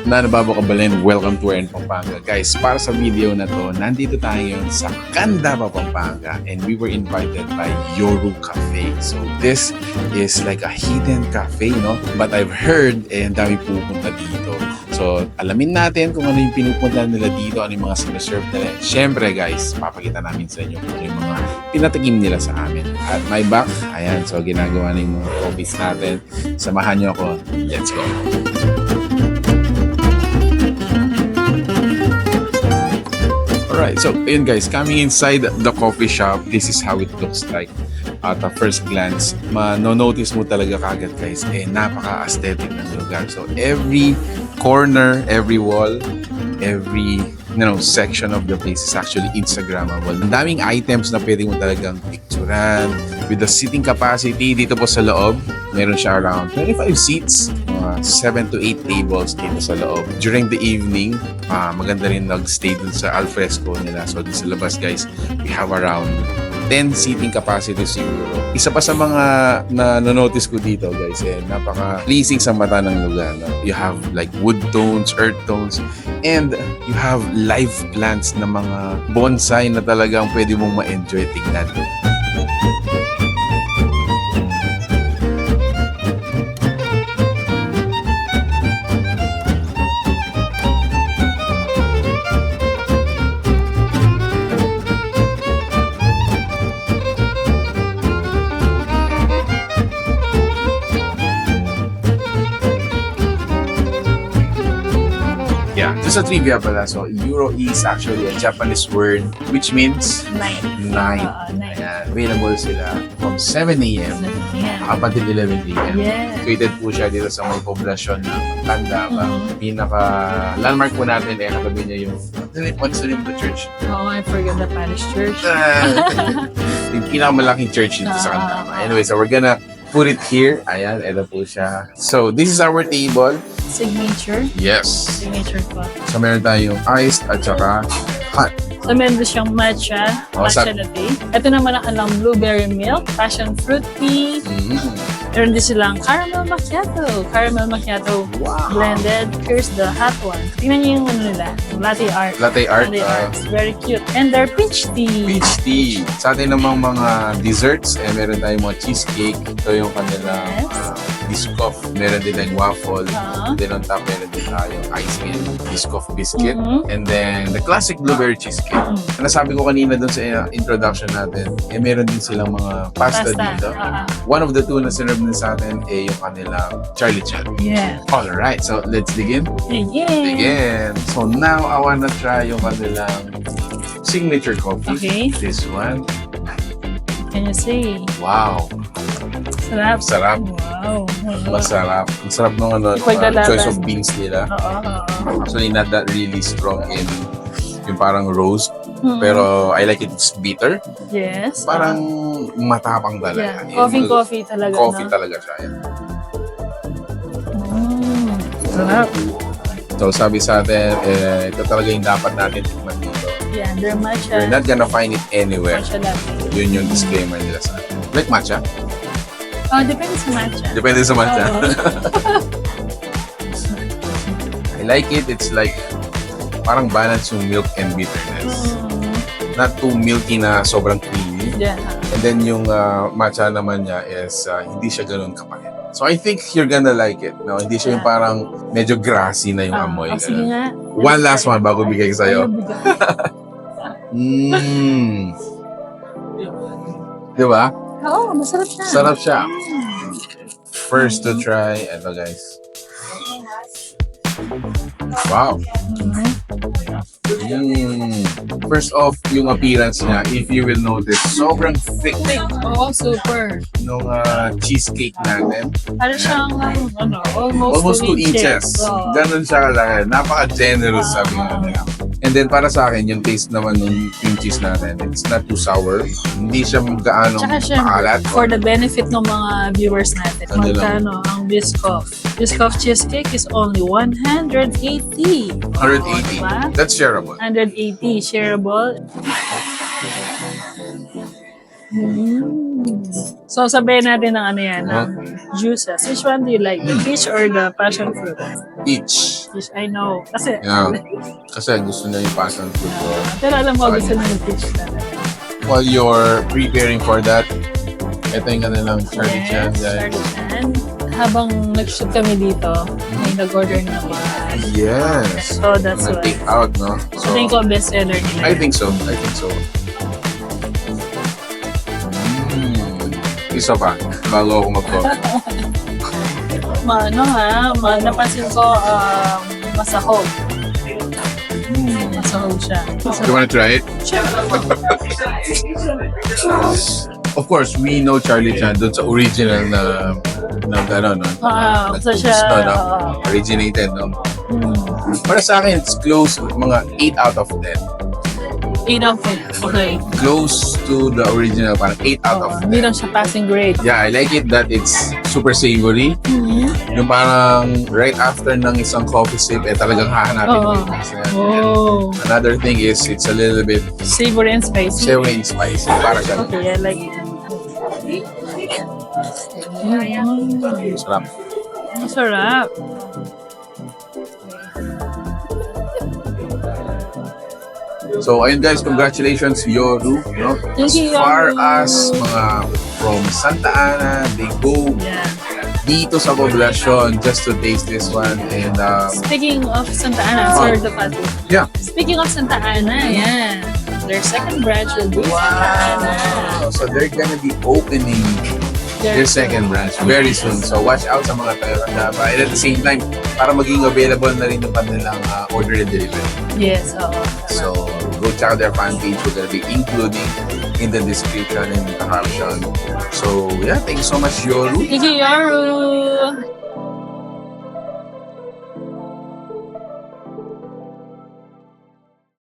na nabababalin, welcome to Pampanga. Guys, para sa video na to, nandito tayo ngayon sa Candaba Pampanga and we were invited by YORU Cafe. So this is like a hidden cafe, no? But I've heard dami pupunta dito. So alamin natin kung ano yung pinupunta nila dito, ano yung mga sinaserve nila. Siyempre guys, papakita namin sa inyo kung ano yung mga pinatakim nila sa amin. At my back, ayan, so ginagawa na yung mga coffees natin. Samahan nyo ako. Let's go! Alright, so ayun guys, coming inside the coffee shop, this is how it looks like. At first glance, no-notice mo talaga kagad guys, napaka-aesthetic ng lugar. So every corner, every wall, every section of the place is actually Instagrammable. Ang daming items na pwede mo talagang picturean. With the seating capacity dito po sa loob, meron siya around 25 seats, 7 to 8 tables dito sa loob. During the evening, maganda rin nag-stay dun sa alfresco nila. So dun sa labas guys, we have around 10 seating capacity siguro. Isa pa sa mga na-notice ko dito guys, napaka-pleasing sa mata ng lugar. No? You have like wood tones, earth tones, and you have live plants na mga bonsai na talagang pwede mong ma-enjoy tignan. Just a trivia pala, so Euro is actually a Japanese word which means night. Ayan, available sila from 7 a.m. up until 11 p.m. Yes. Created po siya dito sa may poblasyon ng Candaba. Pinaka-landmark po natin, katabi niya yung, what's the name of the church? Oh, I forgot the parish church. Yung pinakamalaking church dito sa Candaba. Anyway, so we're gonna put it here. Ayan, ito po siya. So, this is our table. Signature. Yes. Signature po. So, meron tayong iced at saka hot. So, meron din siyang matcha. Matcha latte. Ito naman ang kanilang blueberry milk, passion fruit tea. Meron din silang caramel macchiato. Caramel macchiato blended. Here's the hot one. Tingnan niyo yung nila. Latte art. Latte art. Latte art. Very cute. And their peach tea. Peach tea. Sa atin namang mga desserts, meron tayong mga cheesecake. Ito yung kanilang biscoff. Meron din tayong waffle. Then on top, meron din tayong ice cream, biscoff biscuit. And then the classic blueberry cheesecake. Nasabi ko kanina dun sa introduction natin, meron din silang mga pasta dito. One of the two na sinurb din sa atin yung kanilang Charlie Chan. Yeah. Alright, so let's dig in. Begin. So now, I wanna try yung kanilang signature coffee. Okay. This one. Can you see? Wow. Sarap. Sarap. Wow. Masarap. Ang sarap ng choice of beans nila. Actually, not that really strong in yung parang roast. Pero I like it. It's bitter. Yes. Parang matapang talaga. Yeah. Coffee talaga. Coffee talaga siya. Sarap. So sabi sa atin, ito talaga yung dapat natin tikman dito. Yeah, their matcha. You're not gonna find it anywhere. Matcha latte. Yun yung disclaimer nila sa atin. Like matcha? Oh, depende sa matcha. Depende sa matcha. I like it. It's like parang balance yung milk and bitterness. Not too milky na sobrang creamy. Yeah. And then yung matcha naman niya is hindi siya ganun kapait. So I think you're gonna like it. No, hindi siya yung parang medyo grassy na yung amoy. Sige nga. One last one bago bigay ko sa'yo. Di ba? Oo, masarap siya. Sarap siya. First to try, ito guys. Wow. First off, yung appearance niya, if you will notice, sobrang thick. Oo, super. Nung cheesecake natin. Ano siyang, almost 2 inches. Oh. Ganon siya kalaki. Napaka-generous sabi nga nila. And then para sa akin, yung taste naman ng cream cheese natin, it's not too sour. Hindi siya gaano maalat. For the benefit ng mga viewers natin, magkano ang biscoff? Biscoff cheesecake is only 180. 180. Diba? That's shareable. 180, shareable. So, sabihin natin ng ano yan, ng juices. Which one do you like? The peach or the passion fruit? Peach. fish. I know. Kasi, Yeah. Kasi gusto na yung passion fruit ko. pero alam mo, gusto na yung fish talaga. While you're preparing for that, ito yung kanilang Charlie Chan. Yes, Charlie Chan. Habang nag-shoot kami dito, may nag-order naman. Yes. So, that's why. Take out, no? So, I think ko best-seller nila. I think so. Isa pa, bago ako mag-coffee. Napansin ko, masahog. Masahog siya. You wanna try it? Of course, we know Charlie Chan doon sa original na gano'n, no? So siya, originated, no? Para sa akin, it's close, mga 8 out of 10. 8 out of 10. Okay. Close to the original, parang 8 out of 10. Hindi lang siya passing grade. Yeah, I like it that it's super savory. Yung parang right after ng isang coffee sip, talagang hahanapin mo yung lasa yan. And another thing is, it's a little bit savory and spicy. savory and spicy. Para ganun. Okay, I like it. Sarap. Masarap. So, ayun guys, congratulations, Yoru. No? As Thank you, far Yoru. as mga from Santa Ana, they go dito sa poblasyon just to taste this one. And Speaking of Santa Ana, sorry to cut you. yeah. Speaking of Santa Ana, yeah. Their second branch will be Santa Ana. So they're gonna be opening their second branch very soon. So watch out sa mga taga Candaba. And at the same time, para maging available na rin yung kanilang order and delivery. Yes, oo. So go check out their fan page. We're gonna be including in the description and the caption. So yeah, thank you so much, Yoru. Thank you, Yoru.